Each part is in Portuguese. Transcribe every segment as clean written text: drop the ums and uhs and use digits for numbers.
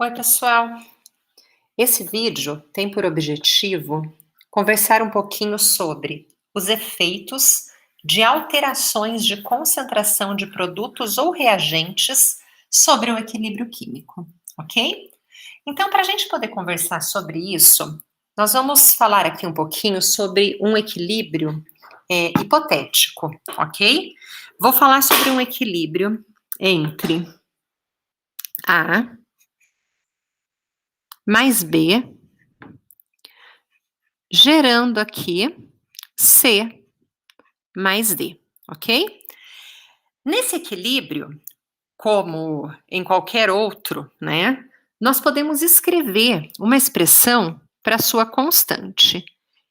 Oi, pessoal. Esse vídeo tem por objetivo conversar um pouquinho sobre os efeitos de alterações de concentração de produtos ou reagentes sobre o equilíbrio químico, ok? Então, para a gente poder conversar sobre isso, nós vamos falar aqui um pouquinho sobre um equilíbrio hipotético, ok? Vou falar sobre um equilíbrio entre A mais B, gerando aqui C mais D, ok? Nesse equilíbrio, como em qualquer outro, né, nós podemos escrever uma expressão para sua constante.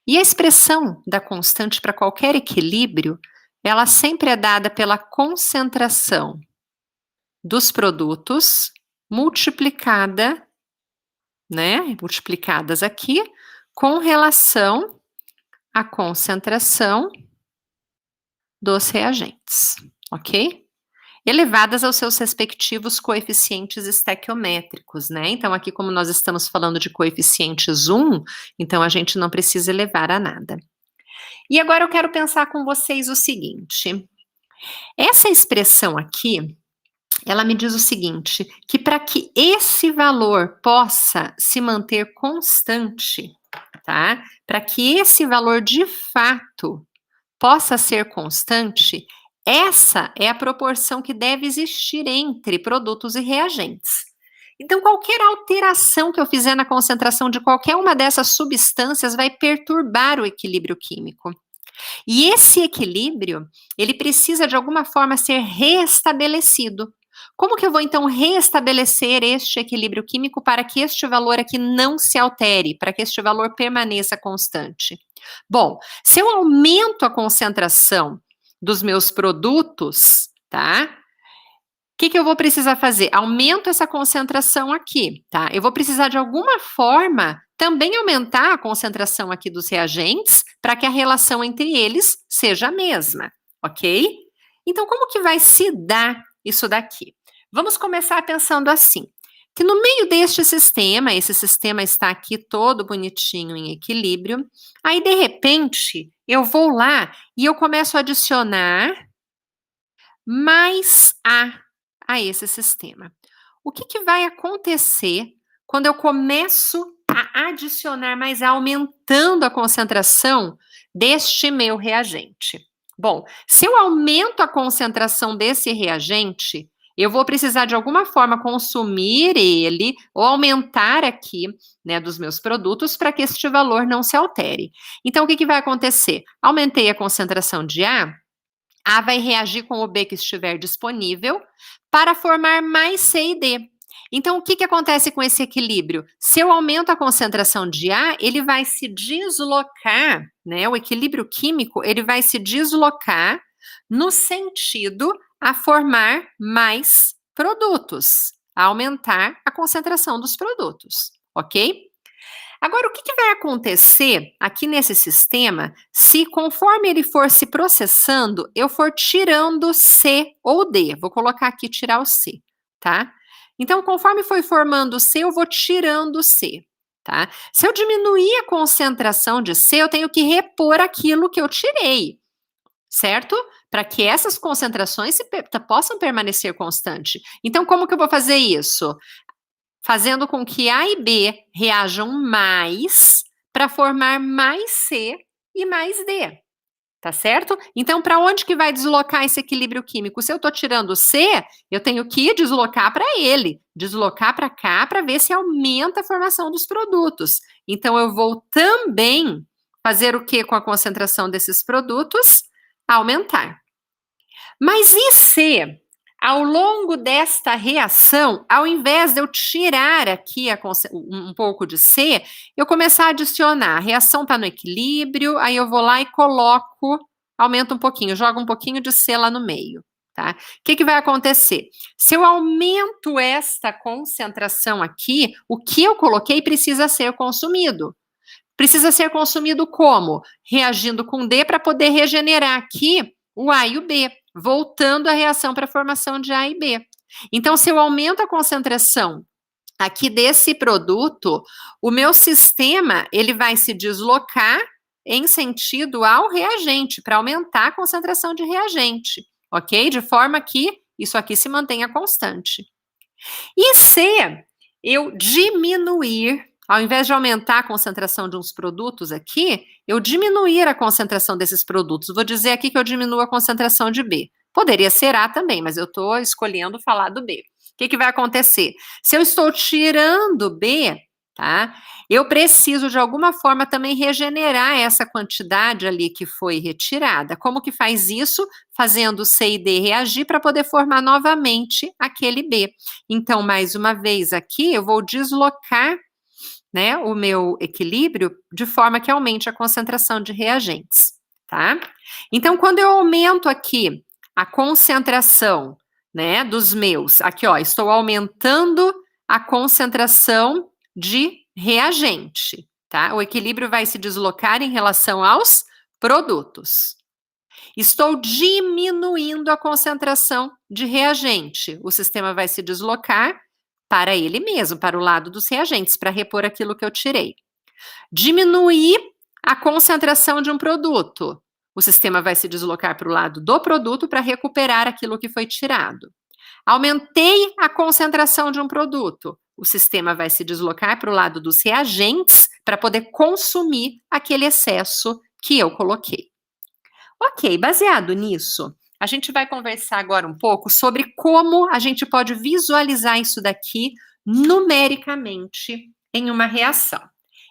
E a expressão da constante para qualquer equilíbrio, ela sempre é dada pela concentração dos produtos multiplicada, né, multiplicadas aqui, com relação à concentração dos reagentes, ok? Elevadas aos seus respectivos coeficientes estequiométricos, né? Então, aqui, como nós estamos falando de coeficientes 1, então a gente não precisa elevar a nada. E agora eu quero pensar com vocês o seguinte: essa expressão aqui, ela me diz o seguinte, que para que esse valor possa se manter constante, tá? Para que esse valor de fato possa ser constante, essa é a proporção que deve existir entre produtos e reagentes. Então, qualquer alteração que eu fizer na concentração de qualquer uma dessas substâncias vai perturbar o equilíbrio químico. E esse equilíbrio, ele precisa de alguma forma ser restabelecido. Como que eu vou então restabelecer este equilíbrio químico para que este valor aqui não se altere, para que este valor permaneça constante? Bom, se eu aumento a concentração dos meus produtos, tá? O que eu vou precisar fazer? Aumento essa concentração aqui, tá? Eu vou precisar de alguma forma também aumentar a concentração aqui dos reagentes para que a relação entre eles seja a mesma, ok? Então, como que vai se dar isso daqui? Vamos começar pensando assim, que no meio deste sistema, esse sistema está aqui todo bonitinho em equilíbrio, aí de repente eu vou lá e eu começo a adicionar mais a esse sistema. O que vai acontecer quando eu começo a adicionar mais A, aumentando a concentração deste meu reagente? Bom, se eu aumento a concentração desse reagente, eu vou precisar de alguma forma consumir ele ou aumentar aqui, né, dos meus produtos para que este valor não se altere. Então, o que vai acontecer? Aumentei a concentração de A vai reagir com o B que estiver disponível para formar mais C e D. Então, o que acontece com esse equilíbrio? Se eu aumento a concentração de A, ele vai se deslocar, né? O equilíbrio químico, ele vai se deslocar no sentido a formar mais produtos, a aumentar a concentração dos produtos, ok? Agora, o que vai acontecer aqui nesse sistema se, conforme ele for se processando, eu for tirando C ou D? Vou colocar aqui tirar o C, tá? Então, conforme foi formando C, eu vou tirando C, tá? Se eu diminuir a concentração de C, eu tenho que repor aquilo que eu tirei, certo? Para que essas concentrações possam permanecer constantes. Então, como que eu vou fazer isso? Fazendo com que A e B reajam mais para formar mais C e mais D, tá certo? Então, para onde que vai deslocar esse equilíbrio químico? Se eu estou tirando C, eu tenho que deslocar para ele, deslocar para cá para ver se aumenta a formação dos produtos. Então, eu vou também fazer o que com a concentração desses produtos? Aumentar. Mas e se, ao longo desta reação, ao invés de eu tirar aqui um pouco de C, eu começar a adicionar, a reação está no equilíbrio, aí eu vou lá e coloco, aumento um pouquinho, jogo um pouquinho de C lá no meio, tá? O que vai acontecer? Se eu aumento esta concentração aqui, o que eu coloquei precisa ser consumido. Precisa ser consumido como? Reagindo com D para poder regenerar aqui o A e o B, voltando a reação para a formação de A e B. Então, se eu aumento a concentração aqui desse produto, o meu sistema, ele vai se deslocar em sentido ao reagente, para aumentar a concentração de reagente, ok? De forma que isso aqui se mantenha constante. E se eu diminuir, ao invés de aumentar a concentração de uns produtos aqui, eu diminuir a concentração desses produtos. Vou dizer aqui que eu diminuo a concentração de B. Poderia ser A também, mas eu estou escolhendo falar do B. O que vai acontecer? Se eu estou tirando B, tá? Eu preciso, de alguma forma, também regenerar essa quantidade ali que foi retirada. Como que faz isso? Fazendo C e D reagir para poder formar novamente aquele B. Então, mais uma vez aqui, eu vou deslocar, né, o meu equilíbrio de forma que aumente a concentração de reagentes, tá? Então, quando eu aumento aqui a concentração, né, dos meus, aqui, ó, estou aumentando a concentração de reagente, tá? O equilíbrio vai se deslocar em relação aos produtos. Estou diminuindo a concentração de reagente. O sistema vai se deslocar para ele mesmo, para o lado dos reagentes, para repor aquilo que eu tirei. Diminuir a concentração de um produto. O sistema vai se deslocar para o lado do produto para recuperar aquilo que foi tirado. Aumentei a concentração de um produto. O sistema vai se deslocar para o lado dos reagentes para poder consumir aquele excesso que eu coloquei. Ok, baseado nisso, a gente vai conversar agora um pouco sobre como a gente pode visualizar isso daqui numericamente em uma reação.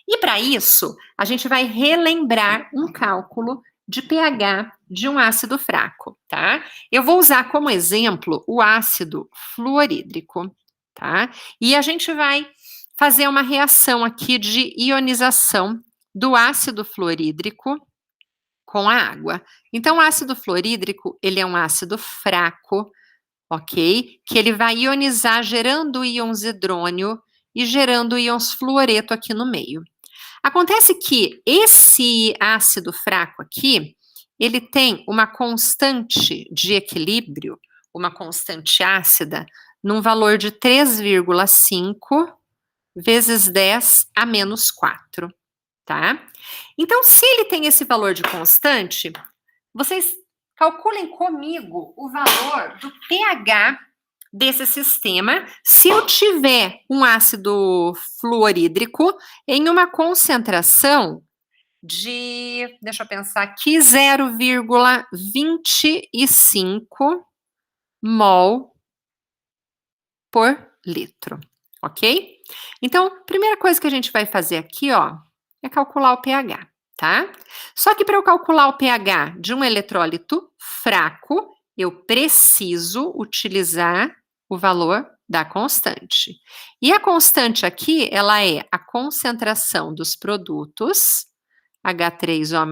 E para isso, a gente vai relembrar um cálculo de pH de um ácido fraco, tá? Eu vou usar como exemplo o ácido fluorídrico, tá? E a gente vai fazer uma reação aqui de ionização do ácido fluorídrico com a água. Então, o ácido fluorídrico, ele é um ácido fraco, ok? Que ele vai ionizar gerando íons hidrônio e gerando íons fluoreto aqui no meio. Acontece que esse ácido fraco aqui, ele tem uma constante de equilíbrio, uma constante ácida, num valor de 3,5 vezes 10 a menos 4, tá? Então, se ele tem esse valor de constante, vocês calculem comigo o valor do pH desse sistema se eu tiver um ácido fluorídrico em uma concentração de, deixa eu pensar aqui, 0,25 mol por litro, ok? Então, primeira coisa que a gente vai fazer aqui, ó, é calcular o pH, tá? Só que para eu calcular o pH de um eletrólito fraco, eu preciso utilizar o valor da constante. E a constante aqui, ela é a concentração dos produtos, H3O+,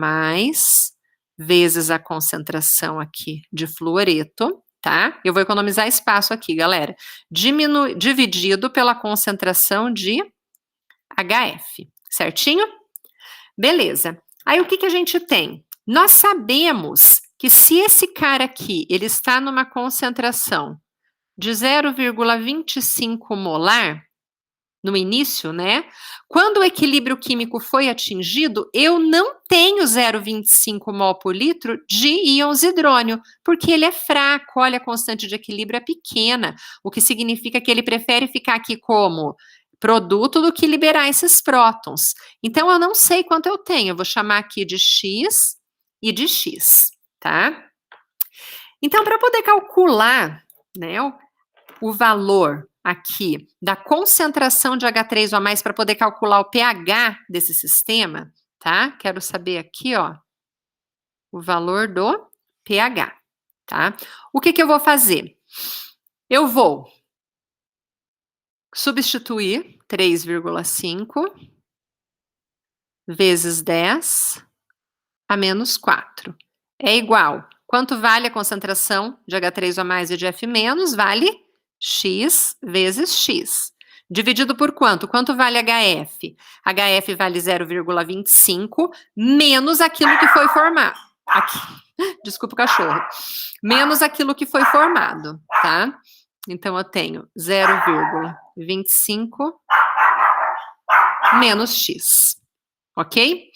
vezes a concentração aqui de fluoreto, tá? Eu vou economizar espaço aqui, galera. Dividido pela concentração de HF, certinho? Beleza. Aí o que a gente tem? Nós sabemos que se esse cara aqui, ele está numa concentração de 0,25 molar, no início, né? Quando o equilíbrio químico foi atingido, eu não tenho 0,25 mol por litro de íons hidrônio, porque ele é fraco, olha, a constante de equilíbrio é pequena, o que significa que ele prefere ficar aqui como produto do que liberar esses prótons. Então, eu não sei quanto eu tenho, eu vou chamar aqui de X e de X, tá? Então, para poder calcular, né, o valor aqui da concentração de H3O+, para poder calcular o pH desse sistema, tá? Quero saber aqui, ó, o valor do pH, tá? O que eu vou fazer? Eu vou substituir 3,5 vezes 10 a menos 4. É igual. Quanto vale a concentração de H3O+ e de F-? Vale X vezes X. Dividido por quanto? Quanto vale HF? HF vale 0,25 menos aquilo que foi formado. Aqui. Desculpa o cachorro. Menos aquilo que foi formado, tá? Então, eu tenho 0,25 menos x, ok?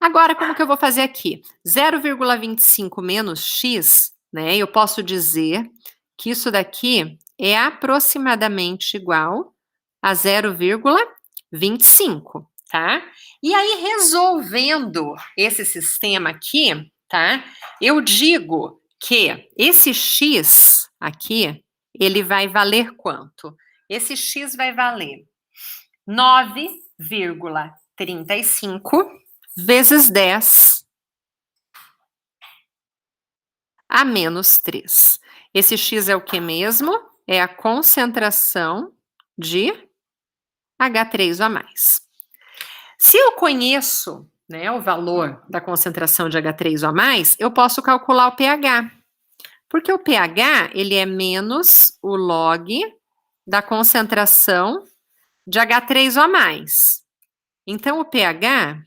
Agora, como que eu vou fazer aqui? 0,25 menos x, né? Eu posso dizer que isso daqui é aproximadamente igual a 0,25, tá? E aí, resolvendo esse sistema aqui, tá? Eu digo que esse x aqui, ele vai valer quanto? Esse x vai valer 9,35 vezes 10 a menos 3. Esse x é o que mesmo? É a concentração de H3O+. Se eu conheço, né, o valor da concentração de H3O+, eu posso calcular o pH. Porque o pH, ele é menos o log da concentração de H3O+. Então, o pH,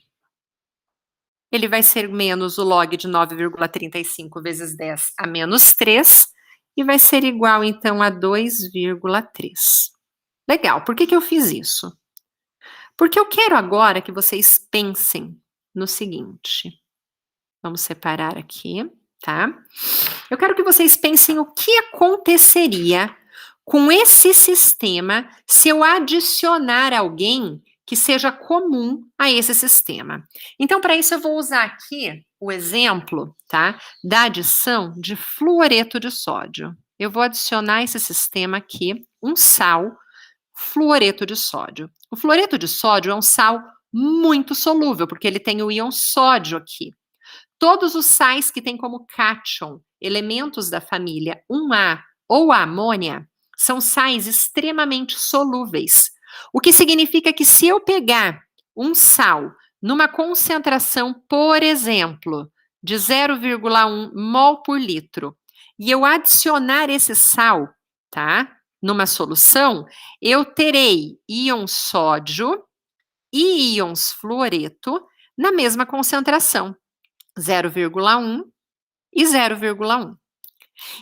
ele vai ser menos o log de 9,35 vezes 10 a menos 3, e vai ser igual, então, a 2,3. Legal, por que eu fiz isso? Porque eu quero agora que vocês pensem no seguinte. Vamos separar aqui, tá? Eu quero que vocês pensem o que aconteceria com esse sistema se eu adicionar alguém que seja comum a esse sistema. Então, para isso, eu vou usar aqui o exemplo, tá, da adição de fluoreto de sódio. Eu vou adicionar esse sistema aqui, um sal, fluoreto de sódio. O fluoreto de sódio é um sal muito solúvel, porque ele tem o íon sódio aqui. Todos os sais que têm como cátion elementos da família 1A ou a amônia são sais extremamente solúveis. O que significa que se eu pegar um sal numa concentração, por exemplo, de 0,1 mol por litro, e eu adicionar esse sal, tá, numa solução, eu terei íon sódio e íons fluoreto na mesma concentração, 0,1 e 0,1.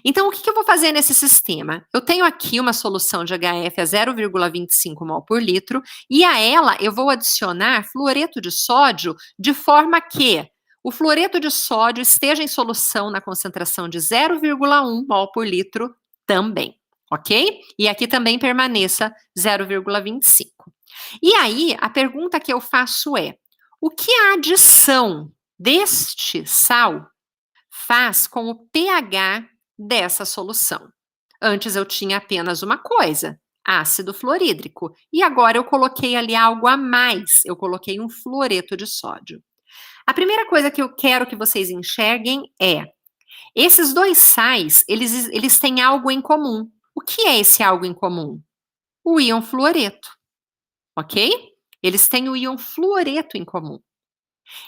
Então, o que eu vou fazer nesse sistema? Eu tenho aqui uma solução de HF a 0,25 mol por litro, e a ela eu vou adicionar fluoreto de sódio de forma que o fluoreto de sódio esteja em solução na concentração de 0,1 mol por litro também, ok? E aqui também permaneça 0,25. E aí, a pergunta que eu faço é: o que a adição deste sal faz com o pH dessa solução? Antes eu tinha apenas uma coisa, ácido fluorídrico, e agora eu coloquei ali algo a mais, eu coloquei um fluoreto de sódio. A primeira coisa que eu quero que vocês enxerguem é, esses dois sais, eles têm algo em comum. O que é esse algo em comum? O íon fluoreto, ok? Eles têm o íon fluoreto em comum.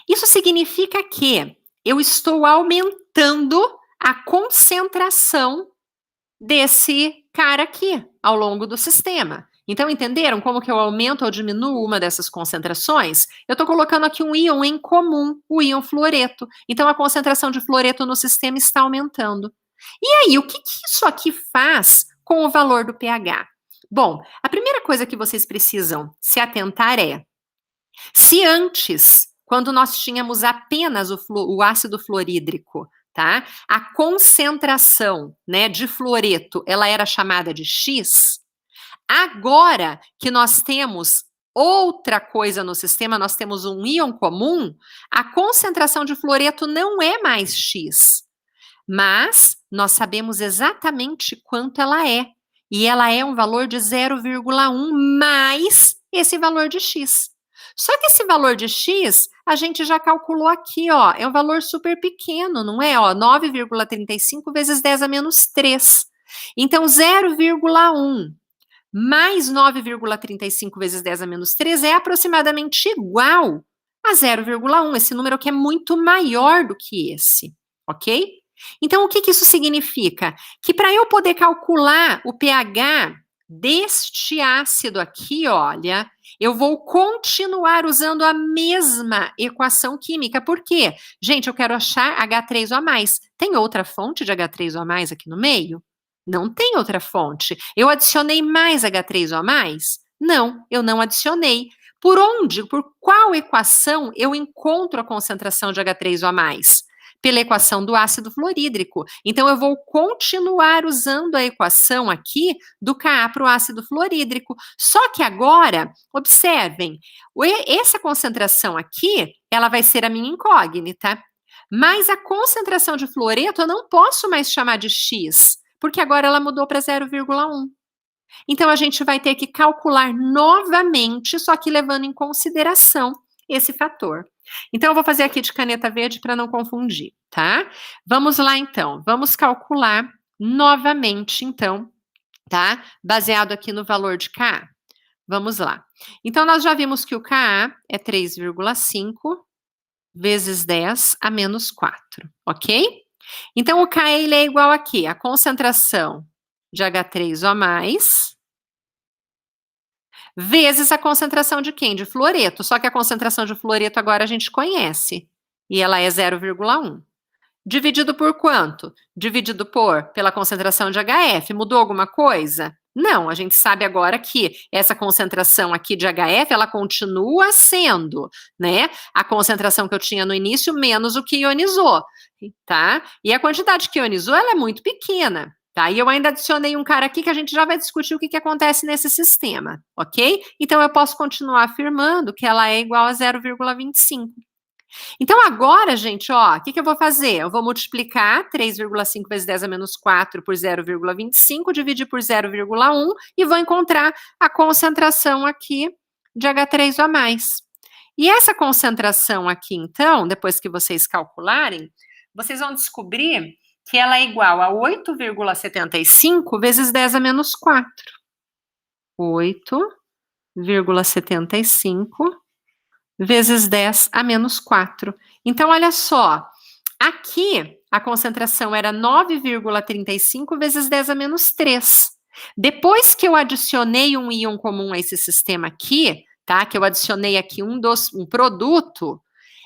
Isso significa que eu estou aumentando a concentração desse cara aqui ao longo do sistema. Então, entenderam como que eu aumento ou diminuo uma dessas concentrações? Eu estou colocando aqui um íon em comum, o íon fluoreto. Então, a concentração de fluoreto no sistema está aumentando. E aí, o que isso aqui faz com o valor do pH? Bom, a primeira coisa que vocês precisam se atentar é, se antes, quando nós tínhamos apenas o ácido fluorídrico, tá? A concentração, né, de fluoreto, ela era chamada de X. Agora que nós temos outra coisa no sistema, nós temos um íon comum, a concentração de fluoreto não é mais X, mas nós sabemos exatamente quanto ela é. E ela é um valor de 0,1 mais esse valor de X. Só que esse valor de X, a gente já calculou aqui, ó, é um valor super pequeno, não é? Ó, 9,35 vezes 10 a menos 3. Então, 0,1 mais 9,35 vezes 10 a menos 3 é aproximadamente igual a 0,1. Esse número aqui é muito maior do que esse, ok? Então, o que isso significa? Que para eu poder calcular o pH deste ácido aqui, olha, eu vou continuar usando a mesma equação química. Por quê? Gente, eu quero achar H3O+. Tem outra fonte de H3O+, aqui no meio? Não tem outra fonte. Eu adicionei mais H3O+? Não, eu não adicionei. Por onde, por qual equação eu encontro a concentração de H3O+? Pela equação do ácido fluorídrico. Então, eu vou continuar usando a equação aqui do Ka para o ácido fluorídrico. Só que agora, observem, essa concentração aqui, ela vai ser a minha incógnita. Mas a concentração de fluoreto eu não posso mais chamar de X, porque agora ela mudou para 0,1. Então, a gente vai ter que calcular novamente, só que levando em consideração esse fator. Então, eu vou fazer aqui de caneta verde para não confundir, tá? Vamos lá, então. Vamos calcular novamente, então, tá? Baseado aqui no valor de Ka. Vamos lá. Então, nós já vimos que o Ka é 3,5 vezes 10 a menos 4, ok? Então, o Ka ele é igual aqui, a concentração de H3O+, vezes a concentração de quem? De fluoreto. Só que a concentração de fluoreto agora a gente conhece. E ela é 0,1. Dividido por quanto? Dividido pela concentração de HF. Mudou alguma coisa? Não, a gente sabe agora que essa concentração aqui de HF, ela continua sendo, né, a concentração que eu tinha no início menos o que ionizou, tá? E a quantidade que ionizou, ela é muito pequena, tá? E eu ainda adicionei um cara aqui que a gente já vai discutir o que acontece nesse sistema, ok? Então, eu posso continuar afirmando que ela é igual a 0,25. Então, agora, gente, ó, o que eu vou fazer? Eu vou multiplicar 3,5 vezes 10 a menos 4 por 0,25, dividir por 0,1 e vou encontrar a concentração aqui de H3O+. E essa concentração aqui, então, depois que vocês calcularem, vocês vão descobrir que ela é igual a 8,75 vezes 10 a menos 4. 8,75 vezes 10 a menos 4. Então, olha só, aqui a concentração era 9,35 vezes 10 a menos 3. Depois que eu adicionei um íon comum a esse sistema aqui, tá? Que eu adicionei aqui um produto,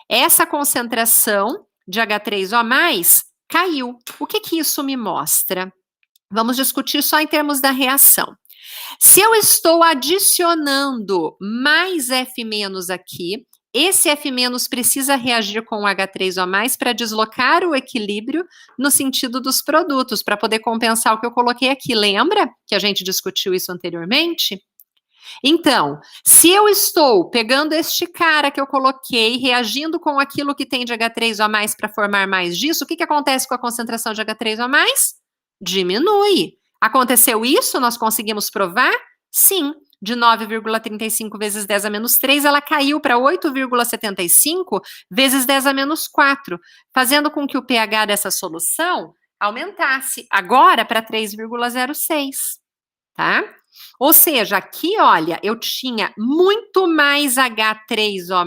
essa concentração de H3O+ caiu. O que isso me mostra? Vamos discutir só em termos da reação. Se eu estou adicionando mais F- aqui, esse F- precisa reagir com o H3O+ para deslocar o equilíbrio no sentido dos produtos, para poder compensar o que eu coloquei aqui. Lembra que a gente discutiu isso anteriormente? Então, se eu estou pegando este cara que eu coloquei, reagindo com aquilo que tem de H3O+ para formar mais disso, o que acontece com a concentração de H3O+? Diminui. Aconteceu isso? Nós conseguimos provar? Sim. De 9,35 vezes 10 a menos 3, ela caiu para 8,75 vezes 10 a menos 4, fazendo com que o pH dessa solução aumentasse, agora para 3,06, tá? Ou seja, aqui, olha, eu tinha muito mais H3O+,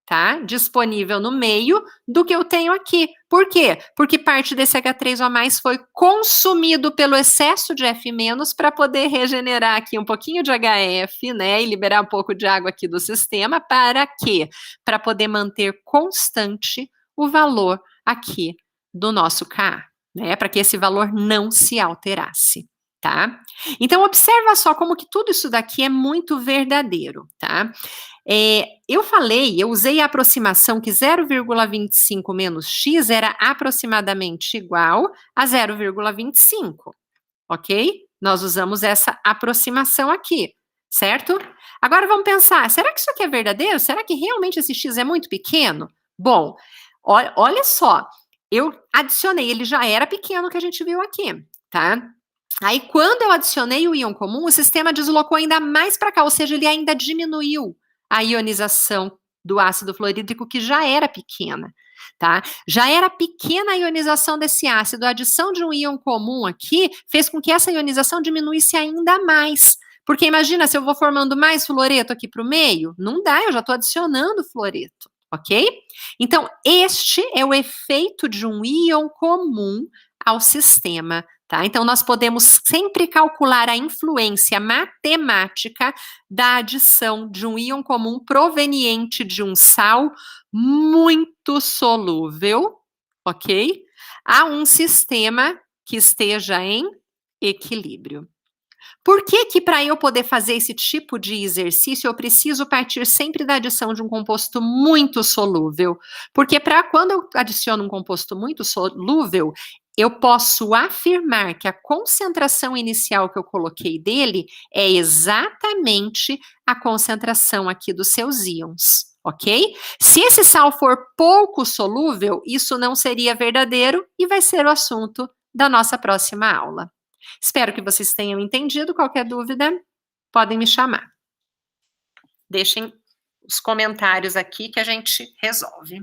tá? Disponível no meio do que eu tenho aqui. Por quê? Porque parte desse H3O+ foi consumido pelo excesso de F- para poder regenerar aqui um pouquinho de HF, né? E liberar um pouco de água aqui do sistema. Para quê? Para poder manter constante o valor aqui do nosso Ka, né? Para que esse valor não se alterasse. Tá? Então, observa só como que tudo isso daqui é muito verdadeiro, tá? Eu usei a aproximação que 0,25 menos x era aproximadamente igual a 0,25, ok? Nós usamos essa aproximação aqui, certo? Agora vamos pensar, será que isso aqui é verdadeiro? Será que realmente esse x é muito pequeno? Bom, olha só, eu adicionei, ele já era pequeno que a gente viu aqui, tá? Aí, quando eu adicionei o íon comum, o sistema deslocou ainda mais para cá, ou seja, ele ainda diminuiu a ionização do ácido fluorídrico, que já era pequena, tá? Já era pequena a ionização desse ácido, a adição de um íon comum aqui fez com que essa ionização diminuísse ainda mais. Porque imagina, se eu vou formando mais fluoreto aqui para o meio, não dá, eu já estou adicionando fluoreto, ok? Então, este é o efeito de um íon comum ao sistema. Tá? Então, nós podemos sempre calcular a influência matemática da adição de um íon comum proveniente de um sal muito solúvel, ok? A um sistema que esteja em equilíbrio. Por que que para eu poder fazer esse tipo de exercício, eu preciso partir sempre da adição de um composto muito solúvel? Porque para quando eu adiciono um composto muito solúvel, eu posso afirmar que a concentração inicial que eu coloquei dele é exatamente a concentração aqui dos seus íons, ok? Se esse sal for pouco solúvel, isso não seria verdadeiro e vai ser o assunto da nossa próxima aula. Espero que vocês tenham entendido. Qualquer dúvida, podem me chamar. Deixem os comentários aqui que a gente resolve.